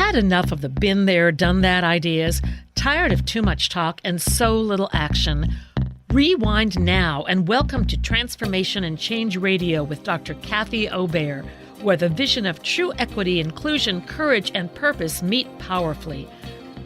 Had enough of the been there, done that ideas? Tired of too much talk and so little action? Rewind now and welcome to Transformation and Change Radio with Dr. Kathy Obear, where the vision of true equity, inclusion, courage, and purpose meet powerfully.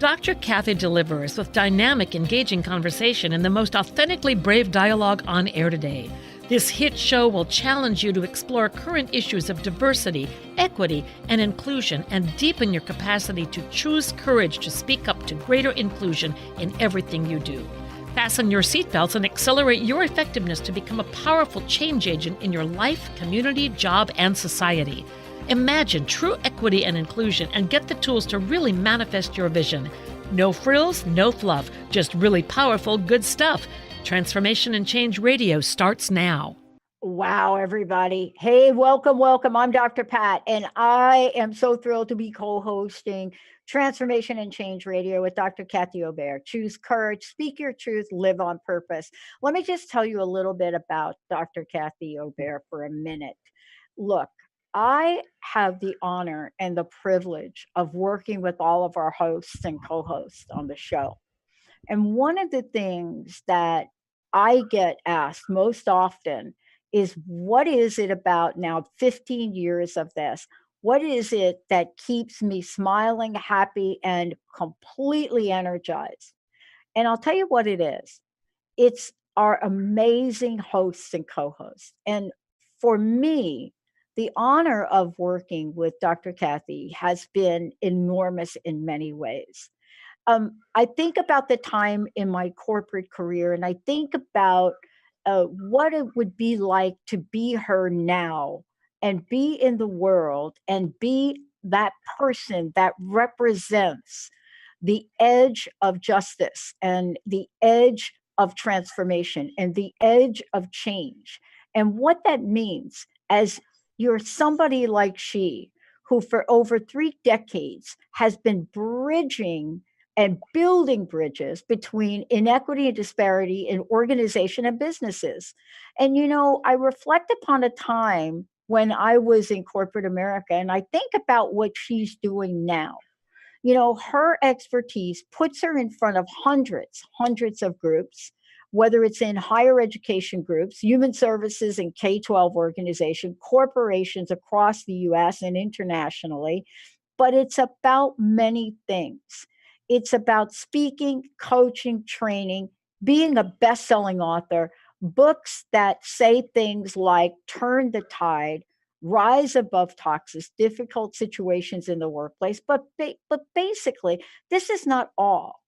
Dr. Kathy delivers with dynamic, engaging conversation and the most authentically brave dialogue on air today. This hit show will challenge you to explore current issues of diversity, equity, and inclusion and deepen your capacity to choose courage to speak up to greater inclusion in everything you do. Fasten your seatbelts and accelerate your effectiveness to become a powerful change agent in your life, community, job, and society. Imagine true equity and inclusion and get the tools to really manifest your vision. No frills, no fluff, just really powerful, good stuff. Transformation and Change Radio starts now. Wow, everybody. Hey, welcome, welcome. I'm Dr. Pat, and I am so thrilled to be co-hosting Transformation and Change Radio with Dr. Kathy Obear. Choose courage, speak your truth, live on purpose. Let me just tell you a little bit about Dr. Kathy Obear for a minute. Look, I have the honor and the privilege of working with all of our hosts and co-hosts on the show. And one of the things that I get asked most often is, what is it about now 15 years of this? What is it that keeps me smiling, happy, and completely energized? And I'll tell you what it is. It's our amazing hosts and co-hosts. And for me, the honor of working with Dr. Kathy has been enormous in many ways. I think about the time in my corporate career, and I think about what it would be like to be her now and be in the world and be that person that represents the edge of justice and the edge of transformation and the edge of change. And what that means as you're somebody like she, who for over 3 decades has been bridging and building bridges between inequity and disparity in organization and businesses. And, you know, I reflect upon a time when I was in corporate America, and I think about what she's doing now. You know, her expertise puts her in front of hundreds of groups, whether it's in higher education groups, human services and K-12 organization, corporations across the US and internationally, but it's about many things. It's about speaking, coaching, training, being a best-selling author, books that say things like turn the tide, rise above toxic, difficult situations in the workplace. But basically, this is not all.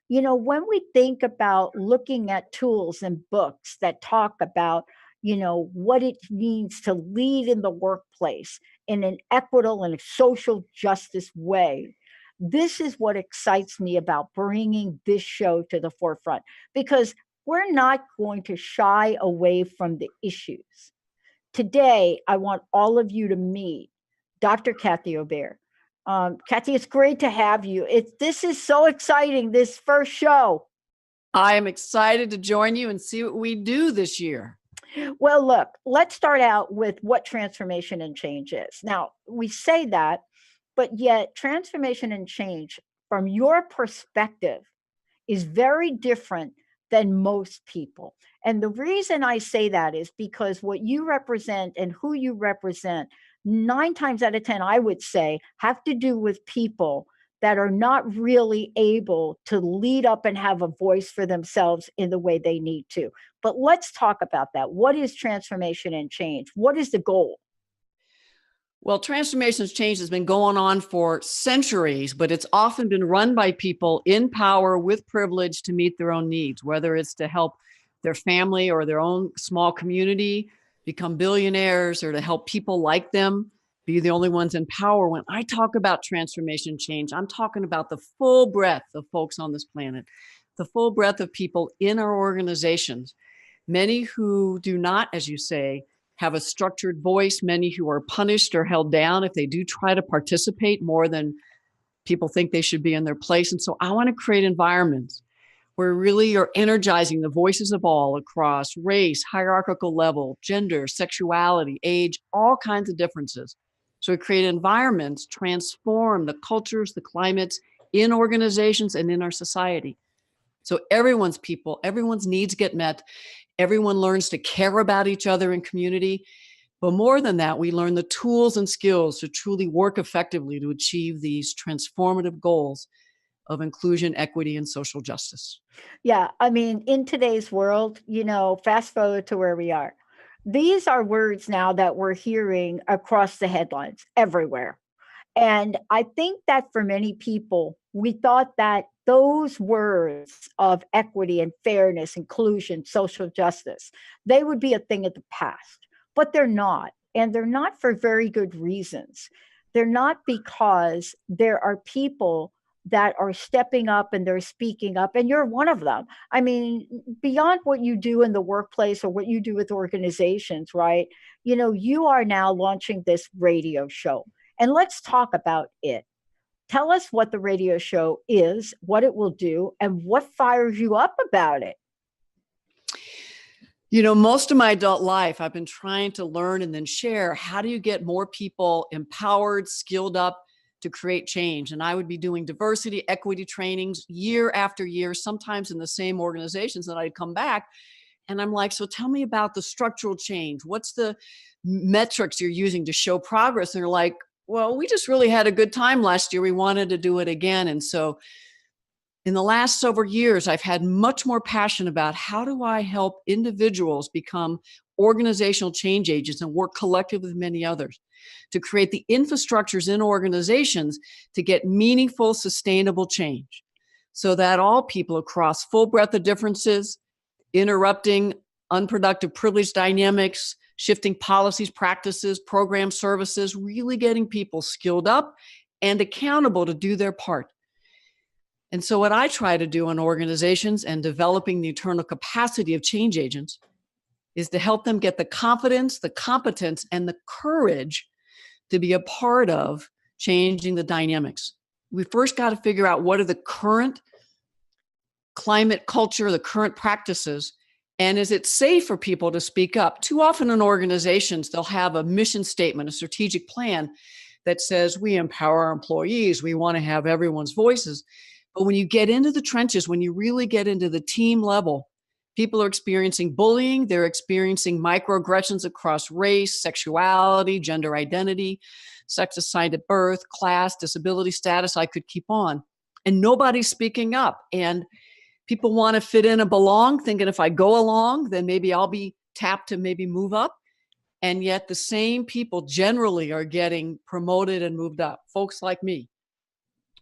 You know, when we think about looking at tools and books that talk about, you know, what it means to lead in the workplace in an equitable and social justice way, this is what excites me about bringing this show to the forefront, because we're not going to shy away from the issues. Today, I want all of you to meet Dr. Kathy Obear. Kathy, it's great to have you. This is so exciting, this first show. I am excited to join you and see what we do this year. Well, look, let's start out with what transformation and change is. Now, we say that, but yet transformation and change from your perspective is very different than most people. And the reason I say that is because what you represent and who you represent, 9 times out of 10, I would say, have to do with people that are not really able to lead up and have a voice for themselves in the way they need to. But let's talk about that. What is transformation and change? What is the goal? Well, transformation and change has been going on for centuries, but it's often been run by people in power with privilege to meet their own needs, whether it's to help their family or their own small community become billionaires, or to help people like them be the only ones in power. When I talk about transformation and change, I'm talking about the full breadth of folks on this planet, the full breadth of people in our organizations, many who do not, as you say, have a structured voice, many who are punished or held down if they do try to participate more than people think they should be in their place. And so I want to create environments where really you're energizing the voices of all across race, hierarchical level, gender, sexuality, age, all kinds of differences. So we create environments, transform the cultures, the climates in organizations and in our society. So everyone's needs get met. Everyone learns to care about each other in community. But more than that, we learn the tools and skills to truly work effectively to achieve these transformative goals of inclusion, equity, and social justice. Yeah, I mean, in today's world, fast forward to where we are. These are words now that we're hearing across the headlines everywhere. And I think that for many people, we thought that those words of equity and fairness, inclusion, social justice, they would be a thing of the past, but they're not. And they're not for very good reasons. They're not because there are people that are stepping up and they're speaking up, and you're one of them. I mean, beyond what you do in the workplace or what you do with organizations, right? You are now launching this radio show, and let's talk about it. Tell us what the radio show is, what it will do, and what fires you up about it. Most of my adult life, I've been trying to learn and then share, how do you get more people empowered, skilled up to create change? And I would be doing diversity, equity trainings year after year, sometimes in the same organizations that I'd come back. And I'm like, so tell me about the structural change. What's the metrics you're using to show progress? And they're like, well, we just really had a good time last year. We wanted to do it again. And so in the last several years, I've had much more passion about how do I help individuals become organizational change agents and work collectively with many others to create the infrastructures in organizations to get meaningful, sustainable change so that all people across full breadth of differences, interrupting unproductive privilege dynamics, shifting policies, practices, programs, services, really getting people skilled up and accountable to do their part. And so what I try to do in organizations and developing the internal capacity of change agents is to help them get the confidence, the competence, and the courage to be a part of changing the dynamics. We first got to figure out what are the current climate, culture, the current practices, and is it safe for people to speak up? Too often in organizations, they'll have a mission statement, a strategic plan that says we empower our employees, we want to have everyone's voices. But when you get into the trenches, when you really get into the team level, people are experiencing bullying, they're experiencing microaggressions across race, sexuality, gender identity, sex assigned at birth, class, disability status, I could keep on. And nobody's speaking up. And people want to fit in and belong, thinking if I go along, then maybe I'll be tapped to maybe move up. And yet the same people generally are getting promoted and moved up, folks like me.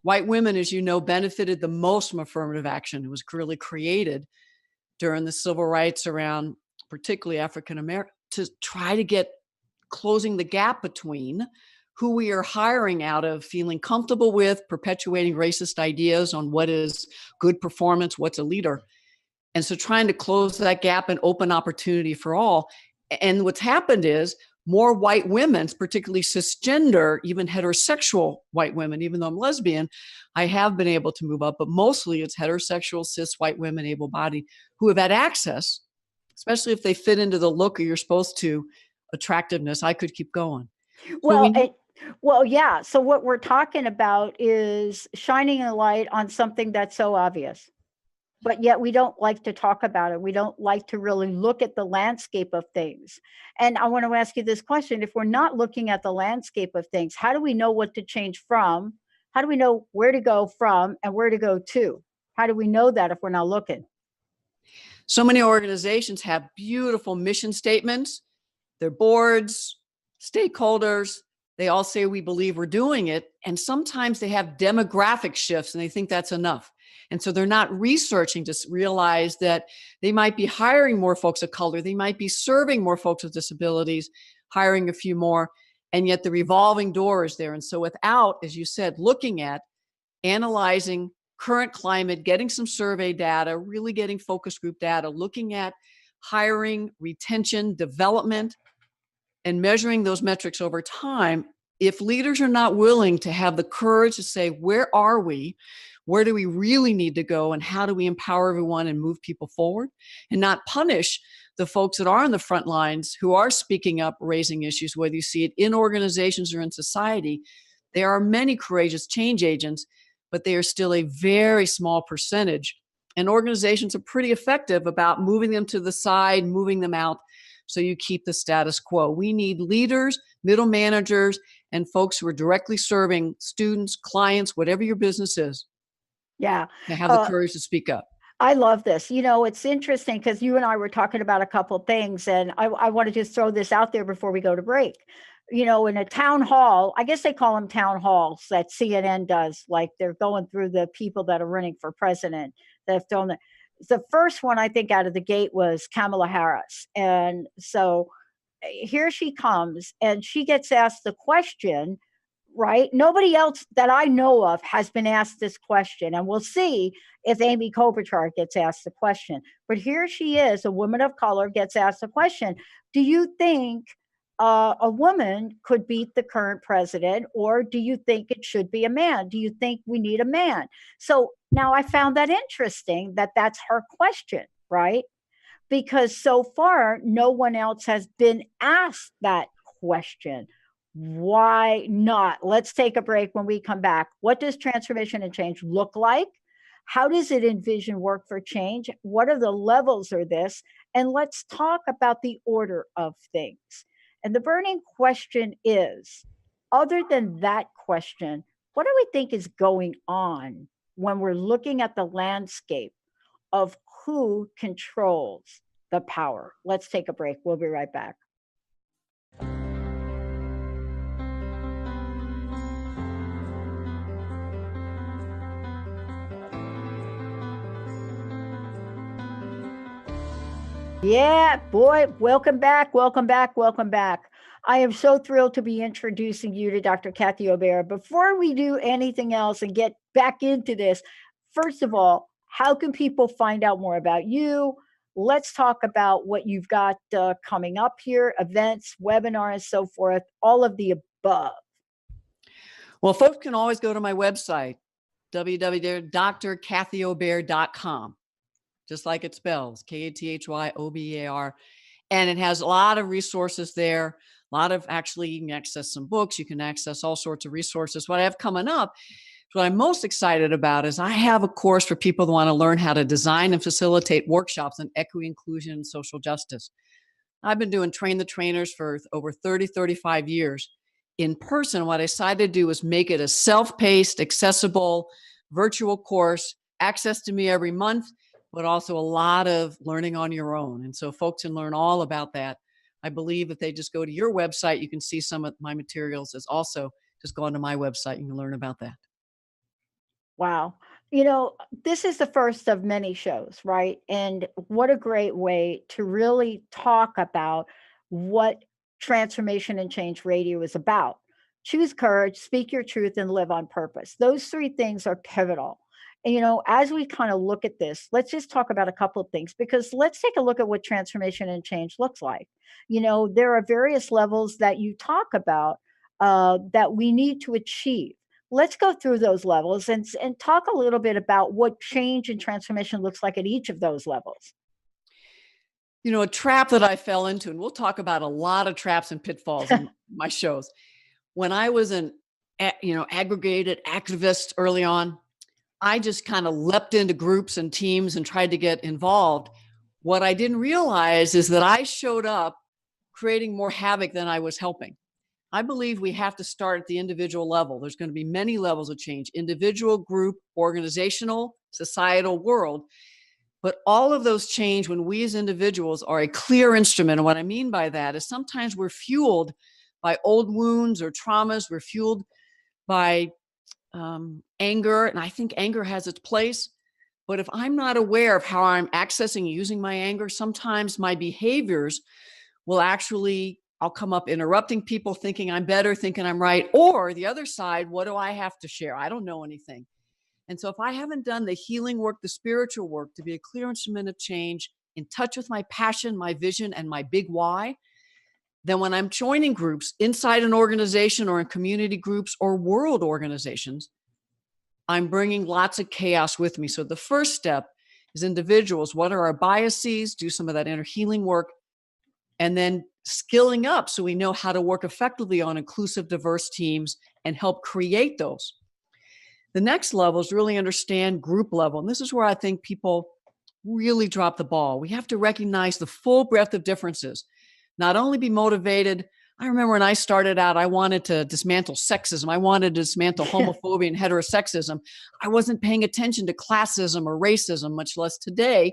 White women, as you know, benefited the most from affirmative action. It was really created during the civil rights around particularly African American to try to get closing the gap between who we are hiring out of feeling comfortable with perpetuating racist ideas on what is good performance, what's a leader. And so trying to close that gap and open opportunity for all. And what's happened is more white women, particularly cisgender, even heterosexual white women, even though I'm lesbian, I have been able to move up, but mostly it's heterosexual, cis white women, able-bodied, who have had access, especially if they fit into the look or you're supposed to, attractiveness. I could keep going. Yeah. So what we're talking about is shining a light on something that's so obvious, but yet we don't like to talk about it. We don't like to really look at the landscape of things. And I want to ask you this question. If we're not looking at the landscape of things, how do we know what to change from? How do we know where to go from and where to go to? How do we know that if we're not looking? So many organizations have beautiful mission statements. Their boards, stakeholders, they all say we believe we're doing it. And sometimes they have demographic shifts and they think that's enough. And so they're not researching to realize that they might be hiring more folks of color. They might be serving more folks with disabilities, hiring a few more, and yet the revolving door is there. And so without, as you said, looking at, analyzing current climate, getting some survey data, really getting focus group data, looking at hiring, retention, development, and measuring those metrics over time, if leaders are not willing to have the courage to say, where are we? Where do we really need to go? And how do we empower everyone and move people forward and not punish the folks that are on the front lines who are speaking up, raising issues, whether you see it in organizations or in society. There are many courageous change agents, but they are still a very small percentage. And organizations are pretty effective about moving them to the side, moving them out, so you keep the status quo. We need leaders, middle managers, and folks who are directly serving students, clients, whatever your business is, Yeah. to have the courage to speak up. I love this. You know, it's interesting because you and I were talking about a couple of things, and I want to just throw this out there before we go to break. You know, in a town hall, I guess they call them town halls that CNN does, like they're going through the people that are running for president. They've thrown the first one, I think, out of the gate was Kamala Harris. And so here she comes and she gets asked the question, right? Nobody else that I know of has been asked this question. And we'll see if Amy Klobuchar gets asked the question. But here she is, a woman of color, gets asked the question, do you think a woman could beat the current president, or do you think it should be a man? Do you think we need a man? So now I found that interesting that that's her question, right? Because so far, no one else has been asked that question. Why not? Let's take a break. When we come back, what does transformation and change look like? How does it envision work for change? What are the levels of this? And let's talk about the order of things. And the burning question is, other than that question, what do we think is going on when we're looking at the landscape of who controls the power? Let's take a break. We'll be right back. Yeah, boy, welcome back, welcome back, welcome back. I am so thrilled to be introducing you to Dr. Kathy Obear. Before we do anything else and get back into this, first of all, how can people find out more about you? Let's talk about what you've got coming up here, events, webinars, so forth, all of the above. Well, folks can always go to my website, www.drkathyobear.com. Just like it spells, KathyObear. And it has a lot of resources there. A lot of, actually, you can access some books. You can access all sorts of resources. What I have coming up, what I'm most excited about, is I have a course for people who want to learn how to design and facilitate workshops on equity, inclusion, and social justice. I've been doing Train the Trainers for over 30, 35 years. In person, what I decided to do was make it a self-paced, accessible, virtual course, access to me every month, but also a lot of learning on your own. And so folks can learn all about that. I believe if they just go to your website, you can see some of my materials. As also just go onto my website, you can learn about that. Wow. You know, this is the first of many shows, right? And what a great way to really talk about what Transformation and Change Radio is about. Choose courage, speak your truth, and live on purpose. Those three things are pivotal. And, you know, as we kind of look at this, let's just talk about a couple of things, because let's take a look at what transformation and change looks like. You know, there are various levels that you talk about that we need to achieve. Let's go through those levels and talk a little bit about what change and transformation looks like at each of those levels. You know, a trap that I fell into, and we'll talk about a lot of traps and pitfalls in my shows. When I was an, aggregated activist early on, I just kind of leapt into groups and teams and tried to get involved. What I didn't realize is that I showed up creating more havoc than I was helping. I believe we have to start at the individual level. There's going to be many levels of change: individual, group, organizational, societal, world. But all of those change when we as individuals are a clear instrument. And what I mean by that is sometimes we're fueled by old wounds or traumas. We're fueled by anger. And I think anger has its place. But if I'm not aware of how I'm accessing and using my anger, sometimes my behaviors will actually, I'll come up interrupting people, thinking I'm better, thinking I'm right. Or the other side, what do I have to share? I don't know anything. And so if I haven't done the healing work, the spiritual work, to be a clear instrument of change, in touch with my passion, my vision, and my big why, then when I'm joining groups inside an organization or in community groups or world organizations, I'm bringing lots of chaos with me. So the first step as individuals. What are our biases? Do some of that inner healing work, and then skilling up so we know how to work effectively on inclusive, diverse teams and help create those. The next level is really understand group level. And this is where I think people really drop the ball. We have to recognize the full breadth of differences, not only be motivated. I remember when I started out, I wanted to dismantle sexism. I wanted to dismantle homophobia and heterosexism. I wasn't paying attention to classism or racism, much less today.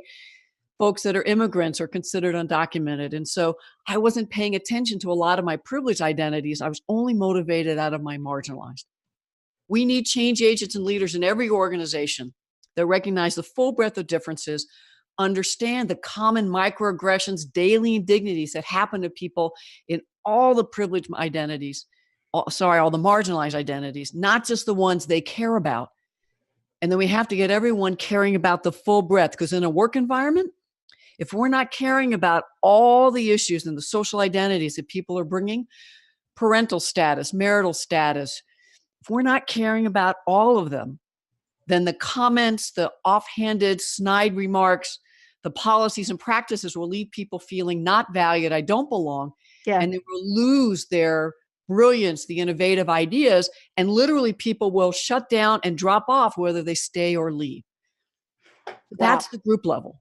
Folks that are immigrants are considered undocumented. And so I wasn't paying attention to a lot of my privileged identities. I was only motivated out of my marginalized. We need change agents and leaders in every organization that recognize the full breadth of differences, understand the common microaggressions, daily indignities that happen to people in all the privileged identities, all the marginalized identities, not just the ones they care about. And then we have to get everyone caring about the full breadth, because in a work environment, if we're not caring about all the issues and the social identities that people are bringing, parental status, marital status, if we're not caring about all of them, then the comments, the offhanded, snide remarks, the policies and practices will leave people feeling not valued, I don't belong, and they will lose their brilliance, the innovative ideas, and literally people will shut down and drop off whether they stay or leave. That's the group level.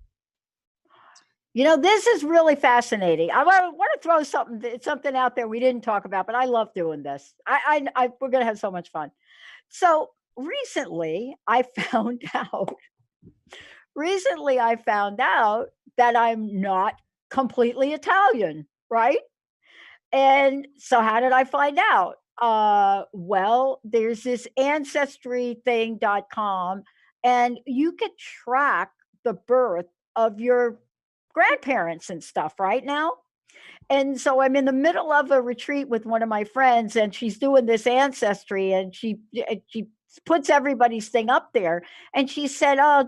You know, this is really fascinating. I want to throw something out there we didn't talk about, but I love doing this. We're going to have so much fun. So recently I found out that I'm not completely Italian, right? And so how did I find out? Well, there's this ancestrything.com, and you could track the birth of your grandparents and stuff right now. And so I'm in the middle of a retreat with one of my friends, and she's doing this ancestry, and she puts everybody's thing up there. And she said, "Oh,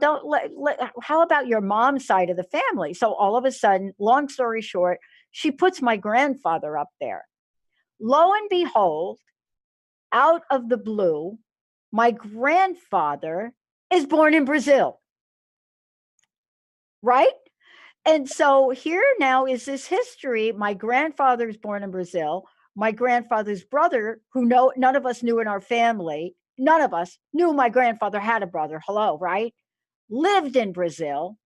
how about your mom's side of the family?" So all of a sudden, long story short, she puts my grandfather up there. Lo and behold, out of the blue, my grandfather is born in Brazil. Right? And so here now is this history. My grandfather is born in Brazil. My grandfather's brother, who none of us knew in our family, none of us knew my grandfather had a brother. Hello, right? Lived in Brazil.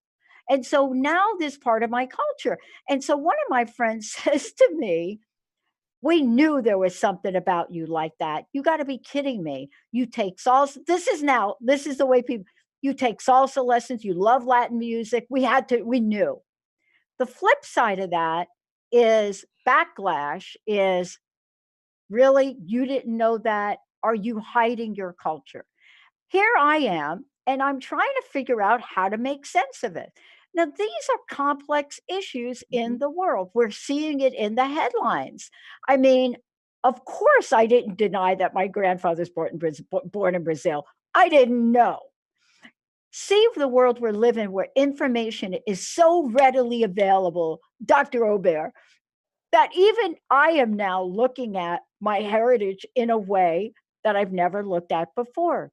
And so now this part of my culture. And so one of my friends says to me, "We knew there was something about you like that. You got to be kidding me. You take salsa." This is the way people, you take salsa lessons. You love Latin music. We knew. The flip side of that is backlash is, really, you didn't know that? Are you hiding your culture? Here I am, and I'm trying to figure out how to make sense of it. Now, these are complex issues in the world. We're seeing it in the headlines. I mean, of course, I didn't deny that my grandfather's born in Brazil. I didn't know. See the world we're living, where information is so readily available, Dr. Obear, that even I am now looking at my heritage in a way that I've never looked at before.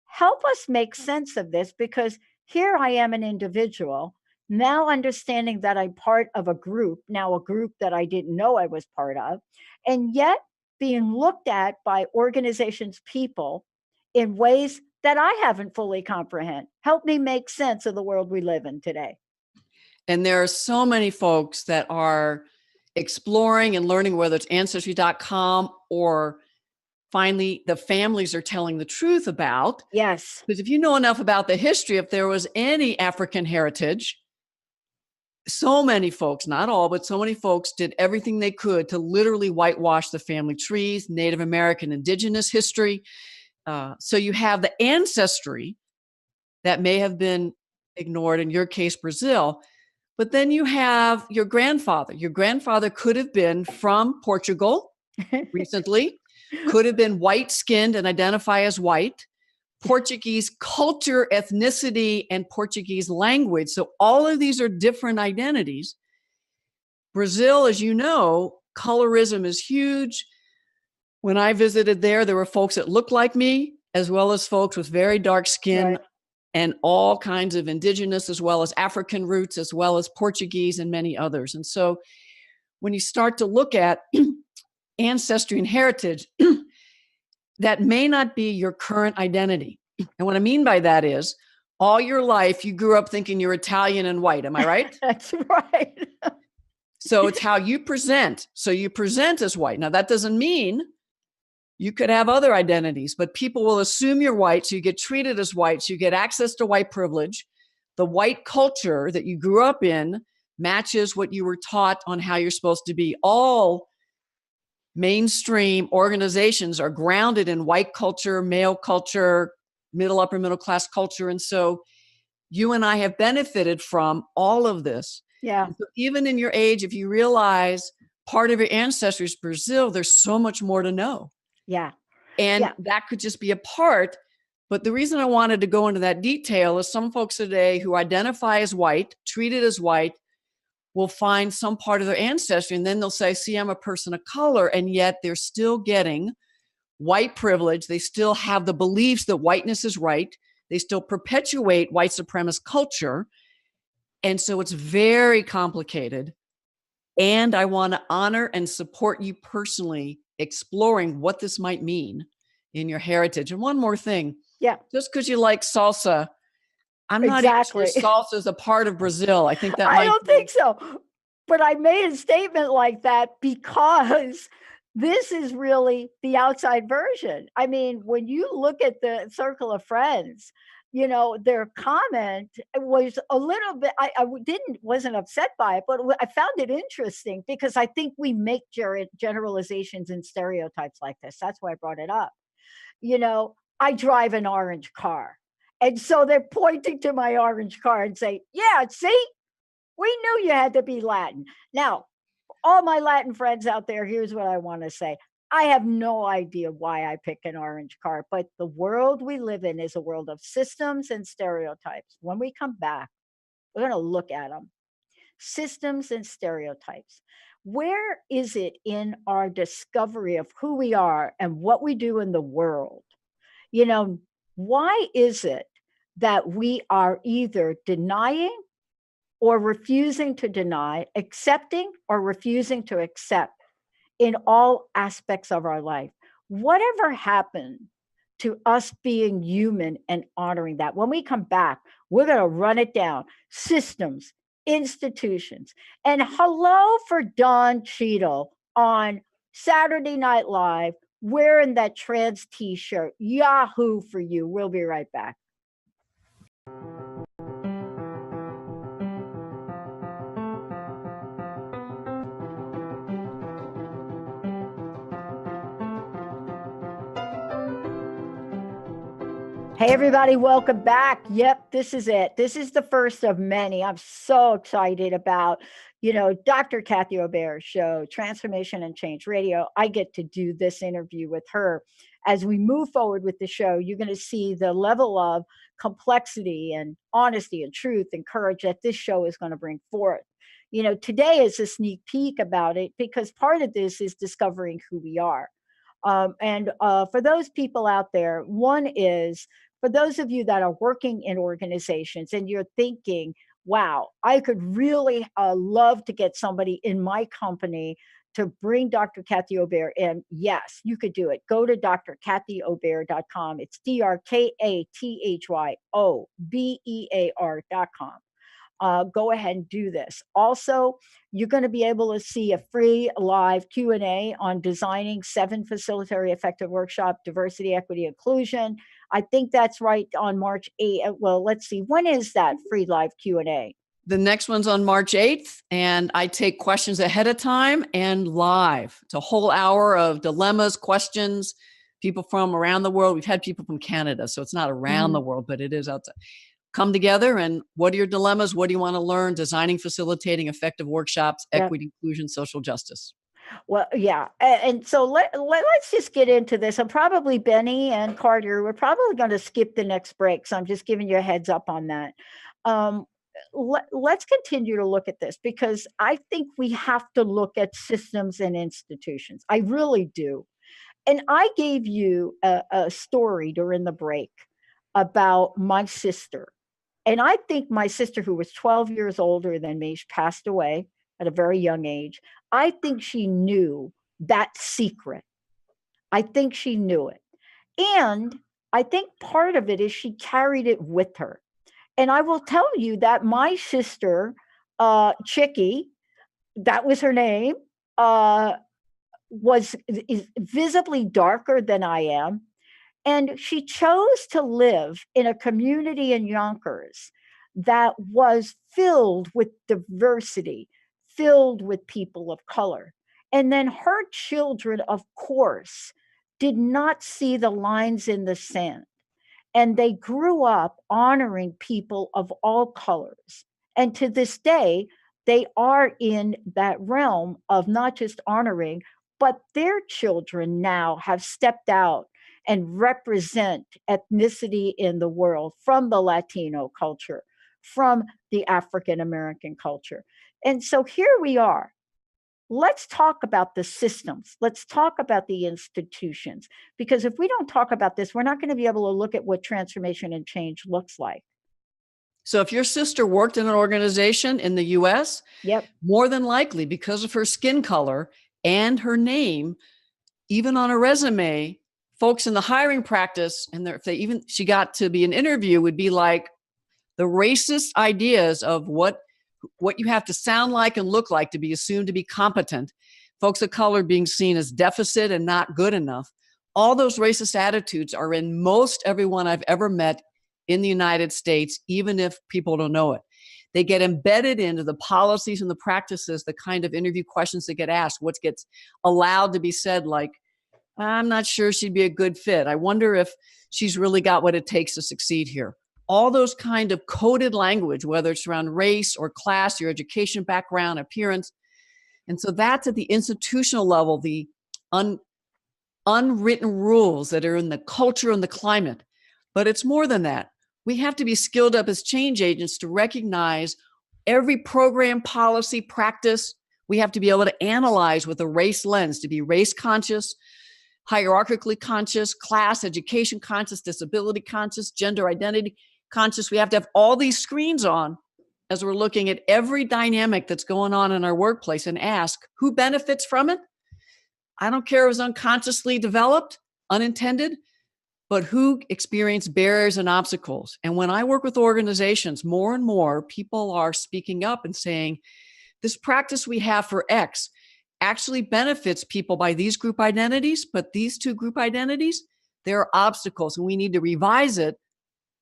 Help us make sense of this, because here I am, an individual, now understanding that I'm part of a group that I didn't know I was part of, and yet being looked at by organizations, people, in ways that I haven't fully comprehend. Help me make sense of the world we live in today. And there are so many folks that are exploring and learning, whether it's ancestry.com or finally the families are telling the truth about. Yes. Because if you know enough about the history, if there was any African heritage, so many folks, not all, but so many folks did everything they could to literally whitewash the family trees, Native American, indigenous history. So you have the ancestry that may have been ignored, in your case, Brazil. But then you have your grandfather. Your grandfather could have been from Portugal recently, could have been white-skinned and identify as white, Portuguese culture, ethnicity, and Portuguese language. So all of these are different identities. Brazil, as you know, colorism is huge. When I visited there were folks that looked like me, as well as folks with very dark skin. Right. and all kinds of indigenous as well as African roots, as well as Portuguese and many others. And so when you start to look at ancestry and heritage, that may not be your current identity. And what I mean by that is all your life you grew up thinking you're Italian and white. Am I right? That's right. So it's how you present. So you present as white. Now, that doesn't mean you could have other identities, but people will assume you're white. So you get treated as white. So you get access to white privilege. The white culture that you grew up in matches what you were taught on how you're supposed to be. All mainstream organizations are grounded in white culture, male culture, middle, upper middle class culture. And so you and I have benefited from all of this. Yeah. So even in your age, if you realize part of your ancestry is Brazil, there's so much more to know. Yeah. And that could just be a part. But the reason I wanted to go into that detail is some folks today who identify as white, treated as white, will find some part of their ancestry. And then they'll say, see, I'm a person of color. And yet they're still getting white privilege. They still have the beliefs that whiteness is right. They still perpetuate white supremacist culture. And so it's very complicated. And I want to honor and support you personally exploring what this might mean in your heritage. And one more thing. Yeah. Just because you like salsa, I'm not Exactly. even sure salsa is a part of Brazil. I think that I don't think so. But I made a statement like that because this is really the outside version. I mean, when you look at the circle of friends, their comment was a little bit, wasn't upset by it, but I found it interesting because I think we make generalizations and stereotypes like this. That's why I brought it up. I drive an orange car. And so they're pointing to my orange car and say, yeah, see, we knew you had to be Latin. Now, all my Latin friends out there, here's what I want to say. I have no idea why I pick an orange car, but the world we live in is a world of systems and stereotypes. When we come back, we're going to look at them. Systems and stereotypes. Where is it in our discovery of who we are and what we do in the world? Why is it that we are either denying or refusing to deny, accepting or refusing to accept in all aspects of our life? Whatever happened to us being human and honoring that? When we come back, we're going to run it down. Systems, institutions. And hello for Don Cheadle on Saturday Night Live wearing that trans t-shirt. Yahoo for you. We'll be right back. Hey, everybody, welcome back. Yep, this is it. This is the first of many. I'm so excited about, Dr. Kathy Obear's show, Transformation and Change Radio. I get to do this interview with her. As we move forward with the show, you're going to see the level of complexity and honesty and truth and courage that this show is going to bring forth. Today is a sneak peek about it because part of this is discovering who we are. And for those people out there, one is, for those of you that are working in organizations and you're thinking, wow, I could really love to get somebody in my company to bring Dr. Kathy Obear in. Yes, you could do it. Go to drkathyobear.com. It's drkathyobear.com. Go ahead and do this. Also, you're going to be able to see a free live Q&A on designing 7 facilitatory effective workshop, diversity, equity, inclusion. I think that's right on March 8th. Well, let's see. When is that free live Q&A? The next one's on March 8th, and I take questions ahead of time and live. It's a whole hour of dilemmas, questions, people from around the world. We've had people from Canada, so it's not around the world, but it is outside. Come together and what are your dilemmas? What do you want to learn? Designing, facilitating effective workshops, equity, inclusion, social justice. Well, yeah. And so let's just get into this. And probably Benny and Carter, we're probably going to skip the next break. So I'm just giving you a heads up on that. Let's continue to look at this because I think we have to look at systems and institutions. I really do. And I gave you a story during the break about my sister. And I think my sister, who was 12 years older than me, she passed away at a very young age. I think she knew that secret. I think she knew it. And I think part of it is she carried it with her. And I will tell you that my sister, Chicky, that was her name, is visibly darker than I am. And she chose to live in a community in Yonkers that was filled with diversity, filled with people of color. And then her children, of course, did not see the lines in the sand. And they grew up honoring people of all colors. And to this day, they are in that realm of not just honoring, but their children now have stepped out and represent ethnicity in the world from the Latino culture, from the African American culture. And so here we are. Let's talk about the systems. Let's talk about the institutions. Because if we don't talk about this, we're not going to be able to look at what transformation and change looks like. So if your sister worked in an organization in the US, Yep. more than likely because of her skin color and her name, even on a resume, folks in the hiring practice, and if they even she got to be an interview, would be like the racist ideas of what you have to sound like and look like to be assumed to be competent, folks of color being seen as deficit and not good enough. All those racist attitudes are in most everyone I've ever met in the United States, even if people don't know it. They get embedded into the policies and the practices, the kind of interview questions that get asked, what gets allowed to be said, like, I'm not sure she'd be a good fit. I wonder if she's really got what it takes to succeed here. All those kind of coded language, whether it's around race or class, your education background, appearance. And so that's at the institutional level, the unwritten rules that are in the culture and the climate. But it's more than that. We have to be skilled up as change agents to recognize every program, policy, practice. We have to be able to analyze with a race lens, to be race conscious, hierarchically conscious, class, education conscious, disability conscious, gender identity conscious. We have to have all these screens on as we're looking at every dynamic that's going on in our workplace and ask who benefits from it. I don't care if it was unconsciously developed, unintended, but who experienced barriers and obstacles. And when I work with organizations, more and more people are speaking up and saying, this practice we have for X actually benefits people by these group identities, but these two group identities, there are obstacles, and we need to revise it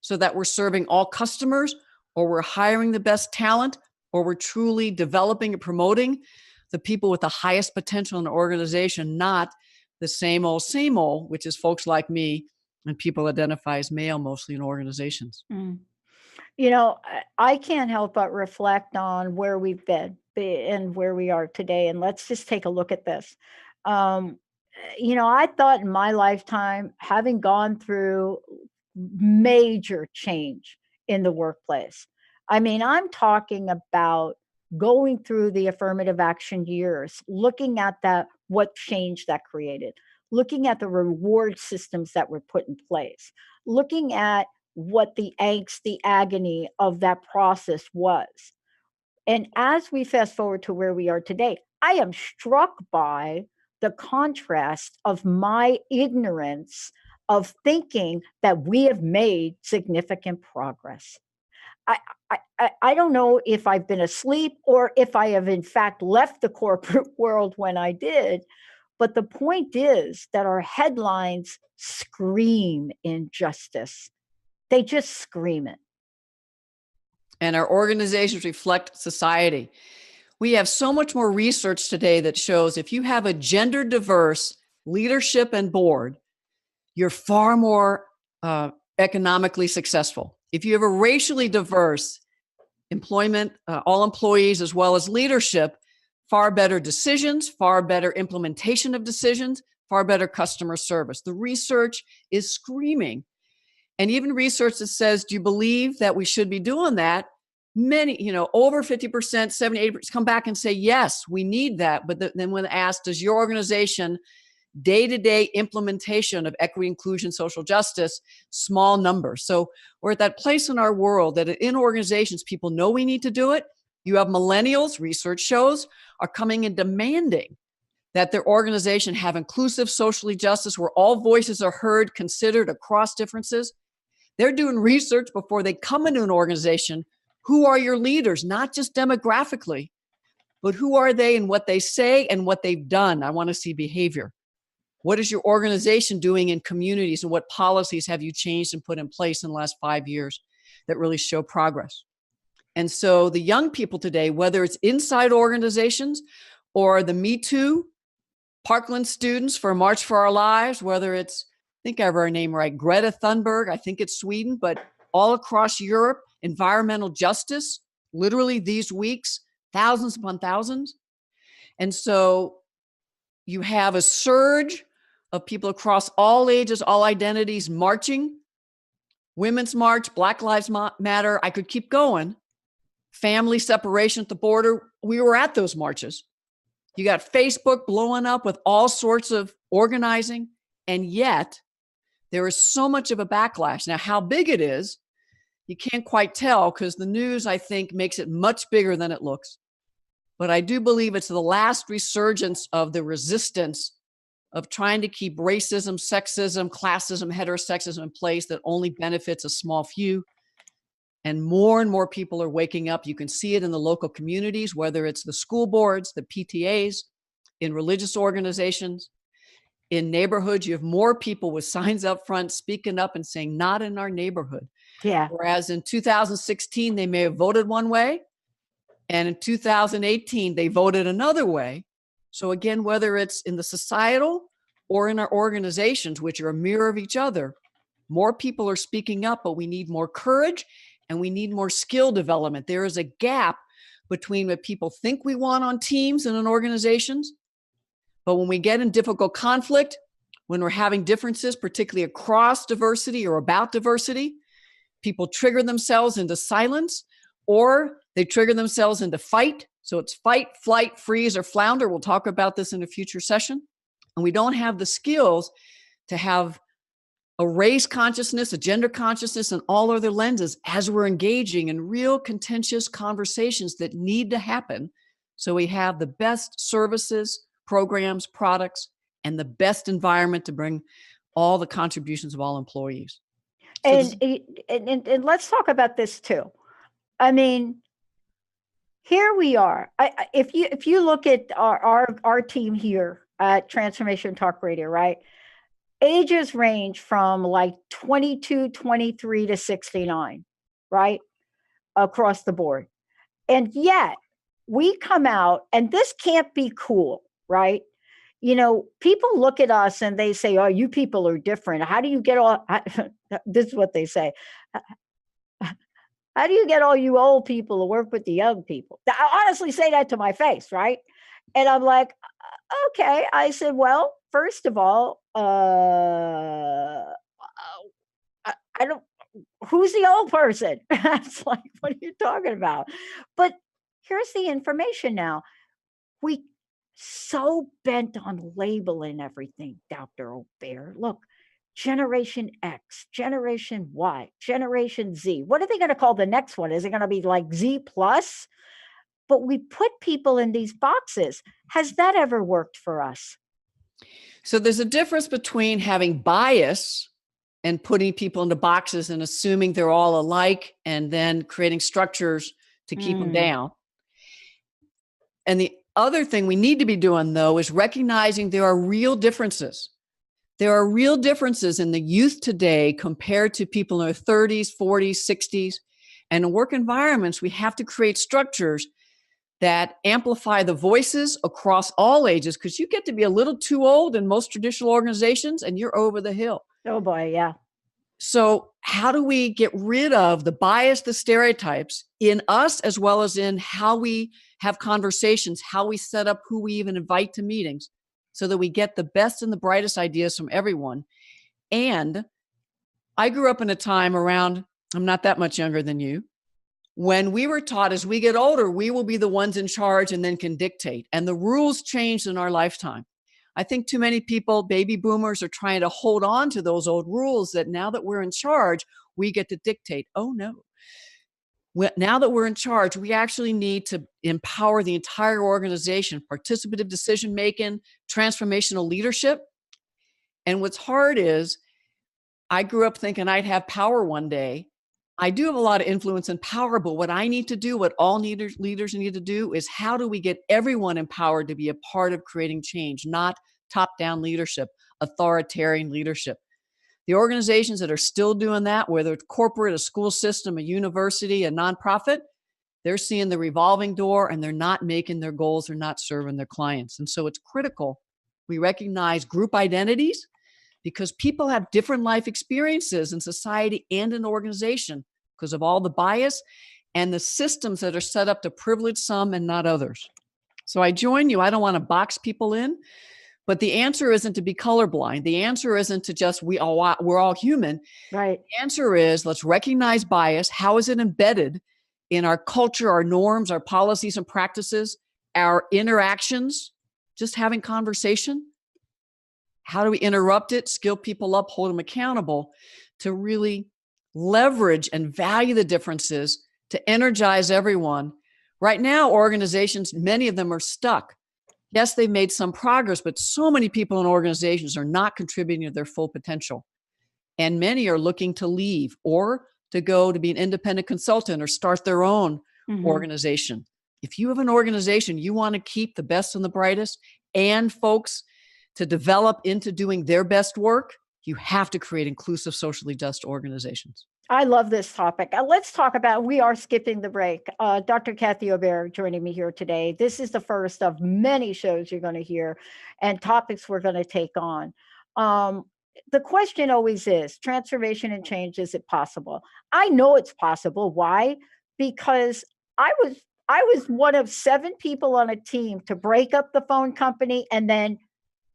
so that we're serving all customers, or we're hiring the best talent, or we're truly developing and promoting the people with the highest potential in the organization, not the same old, which is folks like me and people identify as male mostly in organizations. Mm. You know, I can't help but reflect on where we've been and where we are today. And let's just take a look at this. I thought in my lifetime, having gone through major change in the workplace, I mean, I'm talking about going through the affirmative action years, looking at what change that created, looking at the reward systems that were put in place, looking at what the angst, the agony of that process was. And as we fast forward to where we are today, I am struck by the contrast of my ignorance of thinking that we have made significant progress. I don't know if I've been asleep or if I have in fact left the corporate world when I did, but the point is that our headlines scream injustice. They just scream it. And our organizations reflect society. We have so much more research today that shows if you have a gender diverse leadership and board, you're far more economically successful. If you have a racially diverse employment, all employees as well as leadership, far better decisions, far better implementation of decisions, far better customer service. The research is screaming. And even research that says, do you believe that we should be doing that? Many, over 50%, 70, 80% come back and say, yes, we need that. But then when asked, does your organization day-to-day implementation of equity, inclusion, social justice, small numbers. So we're at that place in our world that in organizations, people know we need to do it. You have millennials, research shows, are coming in demanding that their organization have inclusive socially justice where all voices are heard, considered across differences. They're doing research before they come into an organization. Who are your leaders? Not just demographically, but who are they and what they say and what they've done. I want to see behavior. What is your organization doing in communities, and what policies have you changed and put in place in the last 5 years that really show progress? And so the young people today, whether it's inside organizations or the Me Too, Parkland students for March for Our Lives, whether it's, I think I have her name right, Greta Thunberg, I think it's Sweden, but all across Europe, environmental justice, literally these weeks, thousands upon thousands. And so you have a surge of people across all ages, all identities marching, Women's March, Black Lives Matter, I could keep going. Family separation at the border, we were at those marches. You got Facebook blowing up with all sorts of organizing, and yet there is so much of a backlash. Now, how big it is, you can't quite tell because the news, I think, makes it much bigger than it looks. But I do believe it's the last resurgence of the resistance of trying to keep racism, sexism, classism, heterosexism in place that only benefits a small few. And more people are waking up. You can see it in the local communities, whether it's the school boards, the PTAs, in religious organizations, in neighborhoods. You have more people with signs up front speaking up and saying, not in our neighborhood. Yeah. Whereas in 2016, they may have voted one way. And in 2018, they voted another way. So again, whether it's in the societal or in our organizations, which are a mirror of each other, more people are speaking up, but we need more courage and we need more skill development. There is a gap between what people think we want on teams and in organizations. But when we get in difficult conflict, when we're having differences, particularly across diversity or about diversity, people trigger themselves into silence, or they trigger themselves into fight. So it's fight, flight, freeze, or flounder. We'll talk about this in a future session. And we don't have the skills to have a race consciousness, a gender consciousness, and all other lenses as we're engaging in real contentious conversations that need to happen. So we have the best services, programs, products, and the best environment to bring all the contributions of all employees. So And let's talk about this too. I mean, here we are. If you look at our team here at Transformation Talk Radio, right? Ages range from like 22, 23 to 69, right? Across the board. And yet we come out, and this can't be cool, right? You know, people look at us and they say, oh, you people are different. How do you get all, this is what they say. How do you get all you old people to work with the young people? I honestly say that to my face, right? And I'm like, okay. I said, well, first of all, I don't, who's the old person? It's like, what are you talking about? But here's the information now. We so bent on labeling everything, Dr. Obear. Look, Generation X, Generation Y, Generation Z. What are they going to call the next one? Is it going to be like Z plus? But we put people in these boxes. Has that ever worked for us? So there's a difference between having bias and putting people into boxes and assuming they're all alike and then creating structures to keep them down. And the other thing we need to be doing, though, is recognizing there are real differences. There are real differences in the youth today compared to people in their 30s, 40s, 60s. And in work environments, we have to create structures that amplify the voices across all ages, because you get to be a little too old in most traditional organizations and you're over the hill. Oh boy, yeah. So how do we get rid of the bias, the stereotypes in us, as well as in how we have conversations, how we set up who we even invite to meetings, so that we get the best and the brightest ideas from everyone? And I grew up in a time around, I'm not that much younger than you, when we were taught as we get older, we will be the ones in charge and then can dictate. And the rules changed in our lifetime. I think too many people, baby boomers, are trying to hold on to those old rules that now that we're in charge, we get to dictate. Oh, no. Now that we're in charge, we actually need to empower the entire organization, participative decision-making, transformational leadership. And what's hard is I grew up thinking I'd have power one day. I do have a lot of influence and power, but what I need to do, what all leaders need to do, is how do we get everyone empowered to be a part of creating change, not top-down leadership, authoritarian leadership. The organizations that are still doing that, whether it's corporate, a school system, a university, a nonprofit, they're seeing the revolving door and they're not making their goals, they're not serving their clients. And so it's critical we recognize group identities, because people have different life experiences in society and in organization because of all the bias and the systems that are set up to privilege some and not others. So I join you. I don't want to box people in. But the answer isn't to be colorblind. The answer isn't to just we're all human. Right. The answer is let's recognize bias. How is it embedded in our culture, our norms, our policies and practices, our interactions, just having conversation? How do we interrupt it, skill people up, hold them accountable to really leverage and value the differences to energize everyone? Right now, organizations, many of them are stuck. Yes, they've made some progress, but so many people in organizations are not contributing to their full potential. And many are looking to leave or to go to be an independent consultant or start their own organization. If you have an organization, you want to keep the best and the brightest and folks to develop into doing their best work, you have to create inclusive, socially just organizations. I love this topic. Let's talk about, we are skipping the break. Dr. Kathy Obear joining me here today. This is the first of many shows you're going to hear and topics we're going to take on. The question always is, transformation and change, is it possible? I know it's possible. Why? Because I was one of 7 people on a team to break up the phone company and then,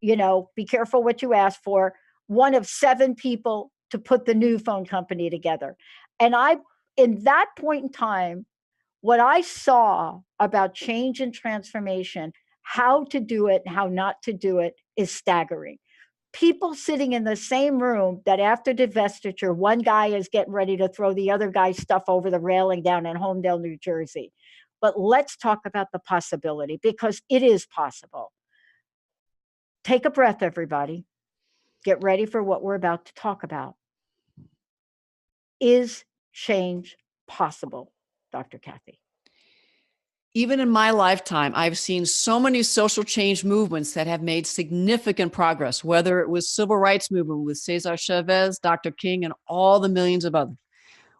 be careful what you ask for. One of 7 people to put the new phone company together. And in that point in time, what I saw about change and transformation, how to do it and how not to do it, is staggering. People sitting in the same room that after divestiture, one guy is getting ready to throw the other guy's stuff over the railing down in Homedale, New Jersey. But let's talk about the possibility, because it is possible. Take a breath, everybody. Get ready for what we're about to talk about. Is change possible, Dr. Kathy? Even in my lifetime, I've seen so many social change movements that have made significant progress, whether it was civil rights movement with Cesar Chavez, Dr. King, and all the millions of others,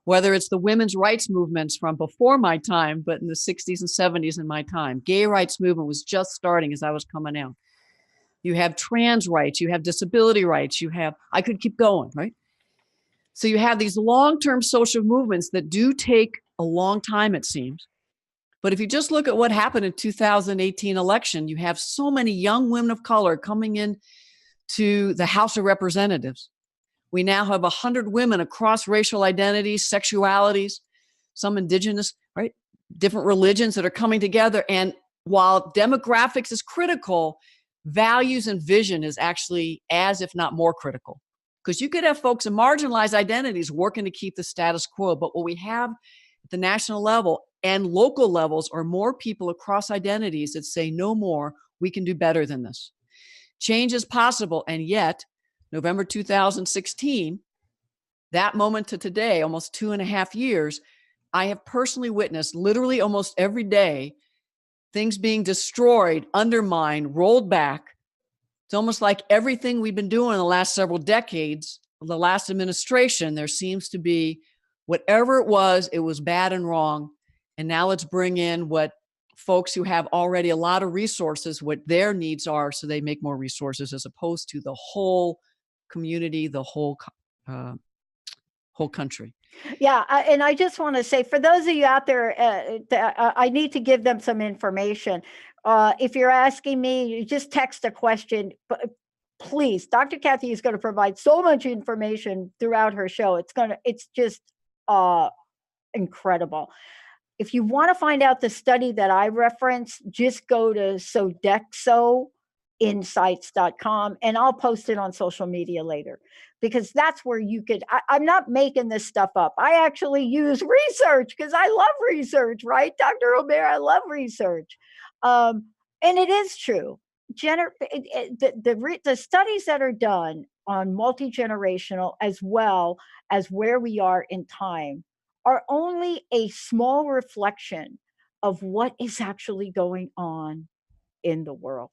whether it's the women's rights movements from before my time, but in the 60s and 70s in my time. Gay rights movement was just starting as I was coming out. You have trans rights, you have disability rights, I could keep going, right? So you have these long-term social movements that do take a long time, it seems. But if you just look at what happened in 2018 election, you have so many young women of color coming in to the House of Representatives. We now have 100 women across racial identities, sexualities, some indigenous, right? Different religions that are coming together. And while demographics is critical, values and vision is actually as, if not more critical. Because you could have folks in marginalized identities working to keep the status quo. But what we have at the national level and local levels are more people across identities that say, no more, we can do better than this. Change is possible. And yet, November 2016, that moment to today, almost 2.5 years, I have personally witnessed literally almost every day things being destroyed, undermined, rolled back. It's almost like everything we've been doing in the last several decades, the last administration, there seems to be whatever it was bad and wrong. And now let's bring in what folks who have already a lot of resources, what their needs are, so they make more resources, as opposed to the whole community, the whole country. Yeah, and I just want to say, for those of you out there, I need to give them some information. If you're asking me, you just text a question. But please, Dr. Kathy is going to provide so much information throughout her show. It's just incredible. If you want to find out the study that I referenced, just go to Sodexo insights.com, and I'll post it on social media later, because that's where you could, I'm not making this stuff up. I actually use research because I love research, right, Dr. Obear? I love research. And it is true. The studies that are done on multi-generational, as well as where we are in time, are only a small reflection of what is actually going on in the world.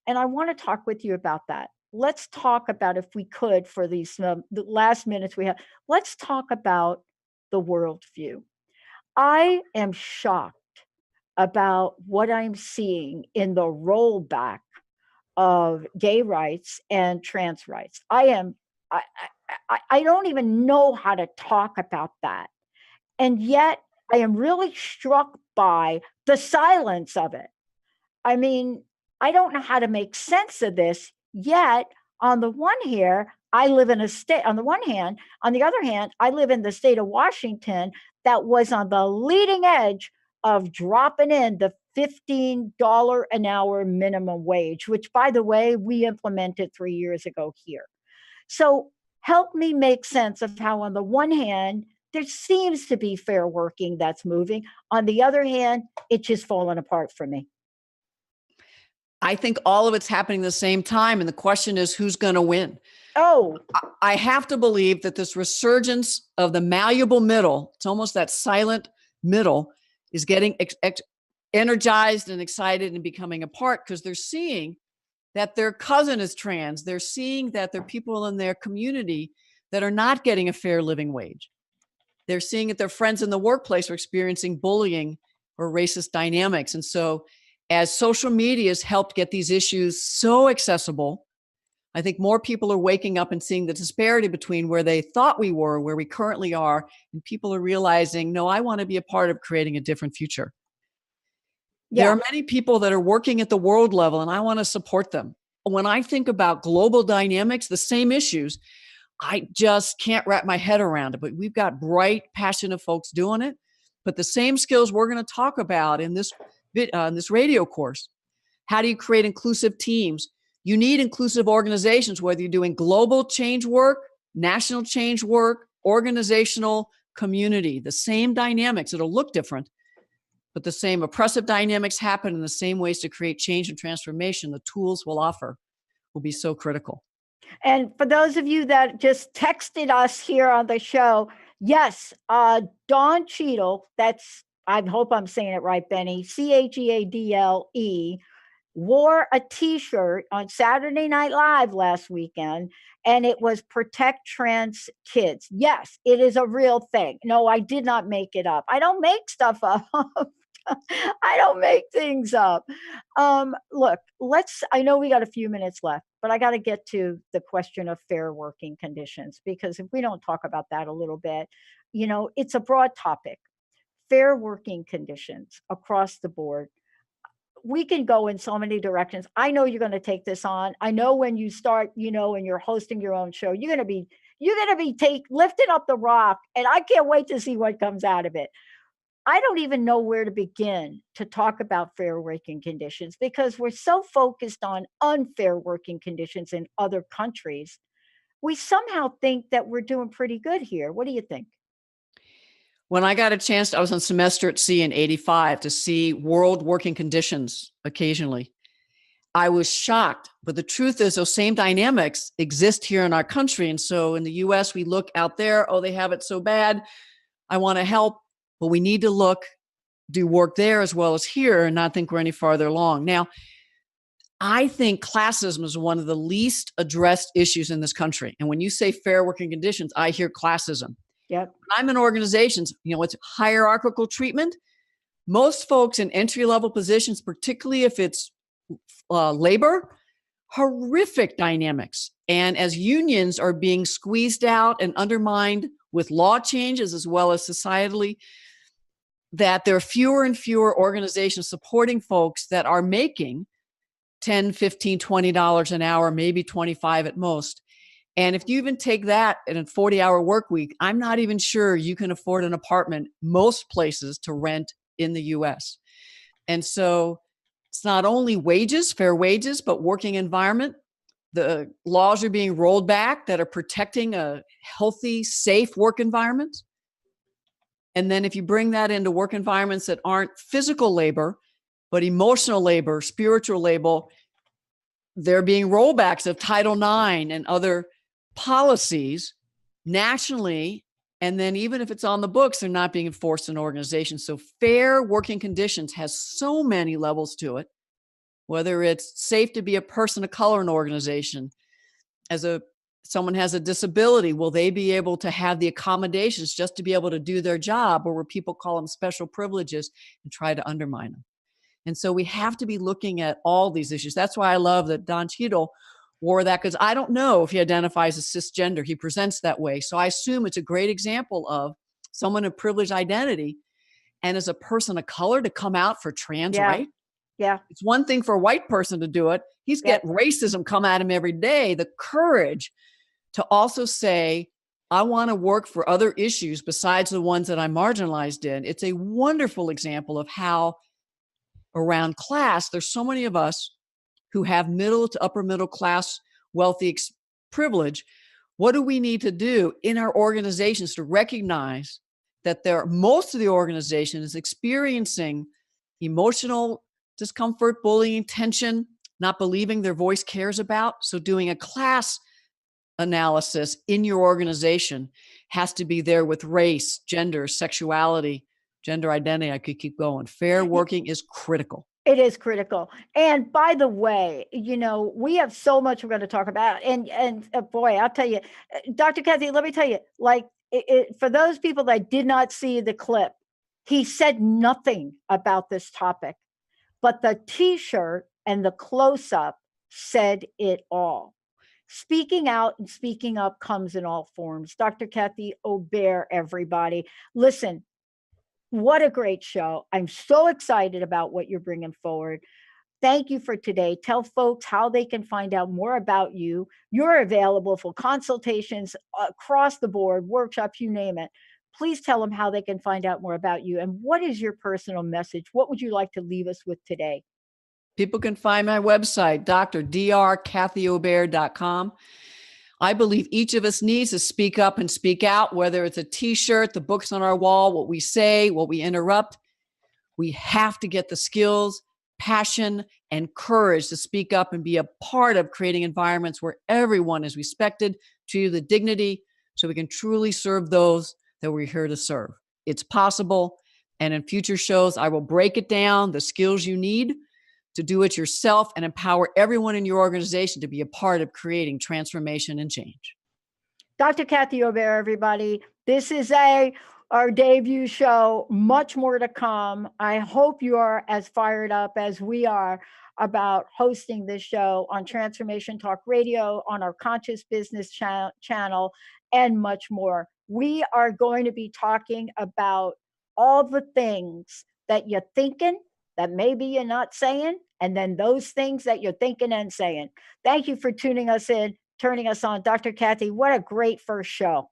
And I want to talk with you about that. Let's talk about, if we could, for these the last minutes we have, let's talk about the worldview. I am shocked about what I'm seeing in the rollback of gay rights and trans rights. I don't even know how to talk about that. And yet I am really struck by the silence of it. I mean, I don't know how to make sense of this, yet on the one hand, I live in a state, on the one hand, on the other hand, I live in the state of Washington that was on the leading edge of dropping in the $15 an hour minimum wage, which, by the way, we implemented 3 years ago here. So help me make sense of how, on the one hand, there seems to be fair working that's moving. On the other hand, it's just falling apart for me. I think all of it's happening at the same time. And the question is, who's going to win? Oh, I have to believe that this resurgence of the malleable middle, it's almost that silent middle, is getting energized and excited and becoming a part, because they're seeing that their cousin is trans. They're seeing that there are people in their community that are not getting a fair living wage. They're seeing that their friends in the workplace are experiencing bullying or racist dynamics. And so as social media has helped get these issues so accessible, I think more people are waking up and seeing the disparity between where they thought we were, where we currently are, and people are realizing, no, I want to be a part of creating a different future. yeah. There are many people that are working at the world level, and I want to support them. When I think about global dynamics, the same issues, I just can't wrap my head around it. But we've got bright, passionate folks doing it. But the same skills we're going to talk about in this radio course. How do you create inclusive teams? You need inclusive organizations, whether you're doing global change work, national change work, organizational, community. The same dynamics. It'll look different, but the same oppressive dynamics happen in the same ways to create change and transformation. The tools we'll offer will be so critical. And for those of you that just texted us here on the show, yes, Dawn Cheadle, that's, I hope I'm saying it right, Benny, Cheadle, wore a t-shirt on Saturday Night Live last weekend, and it was Protect Trans Kids. Yes, it is a real thing. No, I did not make it up. I don't make stuff up. I don't make things up. Look, I know we got a few minutes left, but I got to get to the question of fair working conditions, because if we don't talk about that a little bit, it's a broad topic. Fair working conditions across the board. We can go in so many directions. I know you're going to take this on. I know when you start, and you're hosting your own show, you're going to be lifting up the rock, and I can't wait to see what comes out of it. I don't even know where to begin to talk about fair working conditions, because we're so focused on unfair working conditions in other countries. We somehow think that we're doing pretty good here. What do you think? When I got a chance, I was on semester at sea in 85 to see world working conditions occasionally. I was shocked, but the truth is those same dynamics exist here in our country. And so in the US, we look out there, oh, they have it so bad. I want to help, but we need to do work there as well as here and not think we're any farther along. Now, I think classism is one of the least addressed issues in this country. And when you say fair working conditions, I hear classism. Yep. When I'm in organizations, it's hierarchical treatment. Most folks in entry-level positions, particularly if it's labor, horrific dynamics. And as unions are being squeezed out and undermined with law changes as well as societally, that there are fewer and fewer organizations supporting folks that are making $10, $15, $20 an hour, maybe 25 at most. And if you even take that in a 40-hour work week, I'm not even sure you can afford an apartment most places to rent in the US. And so It's not only wages, fair wages, but working environment. The laws are being rolled back that are protecting a healthy, safe work environment. And then if you bring that into work environments that aren't physical labor, but emotional labor, spiritual labor, there being rollbacks of Title IX and other policies nationally. And then even if it's on the books, they're not being enforced in organizations. So fair working conditions has so many levels to it, whether it's safe to be a person of color in an organization, someone has a disability, will they be able to have the accommodations just to be able to do their job, or where people call them special privileges and try to undermine them? And so we have to be looking at all these issues. That's why I love that Don Cheadle wore that, because I don't know if he identifies as cisgender. He presents that way. So I assume it's a great example of someone of privileged identity and as a person of color to come out for trans rights. Yeah. It's one thing for a white person to do it. He's getting racism come at him every day. The courage to also say, I want to work for other issues besides the ones that I'm marginalized in. It's a wonderful example of how around class, there's so many of us who have middle to upper middle class, wealthy privilege. What do we need to do in our organizations to recognize that most of the organization is experiencing emotional discomfort, bullying, tension, not believing their voice cares about? So doing a class analysis in your organization has to be there with race, gender, sexuality, gender identity. I could keep going. Fair working is critical. It is critical. And by the way, we have so much we're going to talk about. And boy, I'll tell you, Dr. Kathy, let me tell you, for those people that did not see the clip, he said nothing about this topic, but the T-shirt and the close-up said it all. Speaking out and speaking up comes in all forms. Dr. Kathy Obear, everybody. Listen, what a great show. I'm so excited about what you're bringing forward. Thank you for today. Tell folks how they can find out more about you. You're available for consultations across the board, workshops, you name it. Please tell them how they can find out more about you. And what is your personal message? What would you like to leave us with today? People can find my website, drkathyobear.com. I believe each of us needs to speak up and speak out, whether it's a T-shirt, the books on our wall, what we say, what we interrupt. We have to get the skills, passion, and courage to speak up and be a part of creating environments where everyone is respected, treated with dignity, so we can truly serve those that we're here to serve. It's possible. And in future shows, I will break it down, the skills you need to do it yourself, and empower everyone in your organization to be a part of creating transformation and change. Dr. Kathy Obear, everybody. This is our debut show. Much more to come. I hope you are as fired up as we are about hosting this show on Transformation Talk Radio, on our Conscious Business channel, and much more. We are going to be talking about all the things that you're thinking that maybe you're not saying, and then those things that you're thinking and saying. Thank you for tuning us in, turning us on. Dr. Kathy, what a great first show.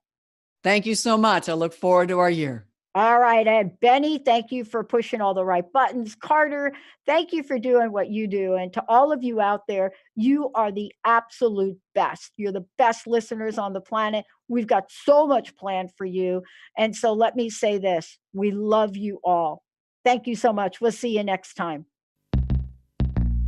Thank you so much. I look forward to our year. All right. And Benny, thank you for pushing all the right buttons. Carter, thank you for doing what you do. And to all of you out there, you are the absolute best. You're the best listeners on the planet. We've got so much planned for you. And so let me say this, we love you all. Thank you so much. We'll see you next time.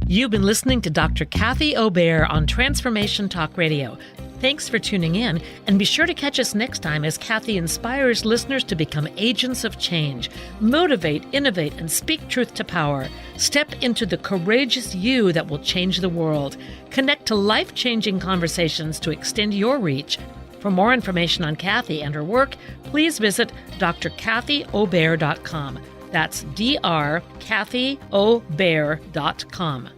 You've been listening to Dr. Kathy Obear on Transformation Talk Radio. Thanks for tuning in, and be sure to catch us next time as Kathy inspires listeners to become agents of change, motivate, innovate, and speak truth to power. Step into the courageous you that will change the world. Connect to life-changing conversations to extend your reach. For more information on Kathy and her work, please visit drkathyobear.com. That's drkathyobear.com.